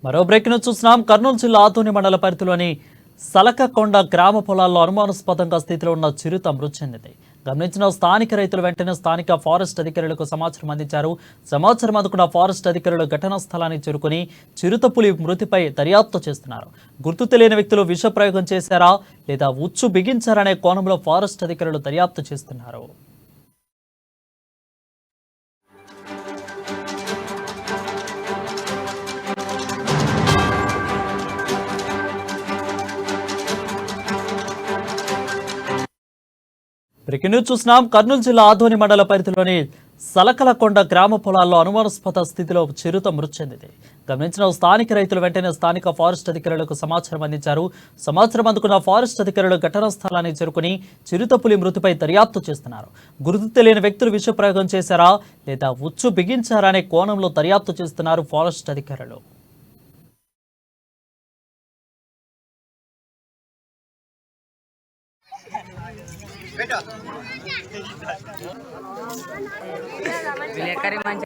మరో బ్రేక్ ను చూస్తున్నాం. కర్నూలు జిల్లా ఆదోని మండల పరిధిలోని సలకకొండ గ్రామ పొలాల్లో అనుమానాస్పదంగా స్థితిలో ఉన్న చిరుత మృతి చెందింది. గమనించిన స్థానిక రైతులు వెంటనే స్థానిక ఫారెస్ట్ అధికారులకు సమాచారం అందించారు. సమాచారం అందుకున్న ఫారెస్ట్ అధికారులు ఘటనా స్థలానికి చేరుకుని చిరుత పులి మృతిపై దర్యాప్తు చేస్తున్నారు. గుర్తు తెలియని వ్యక్తులు విష ప్రయోగం చేశారా లేదా ఉచ్చు బిగించారనే కోణంలో ఫారెస్ట్ అధికారులు దర్యాప్తు చేస్తున్నారు. బ్రేకింగ్ న్యూస్ చూస్తున్నాం. కర్నూలు జిల్లా ఆదోని మండల పరిధిలోని సలకలకొండ గ్రామ పొలాల్లో అనుమానాస్పద స్థితిలో చిరుత మృతి చెందింది. గమనించిన స్థానిక రైతులు వెంటనే స్థానిక ఫారెస్ట్ అధికారులకు సమాచారం అందించారు. సమాచారం అందుకున్న ఫారెస్ట్ అధికారులు ఘటనా స్థలానికి చేరుకుని చిరుత పులి మృతిపై దర్యాప్తు చేస్తున్నారు. గుర్తు తెలియని వ్యక్తులు విష ప్రయోగం చేశారా లేదా ఉచ్చు బిగించారా అనే కోణంలో దర్యాప్తు చేస్తున్నారు ఫారెస్ట్ అధికారులు. విలేకరి మంచి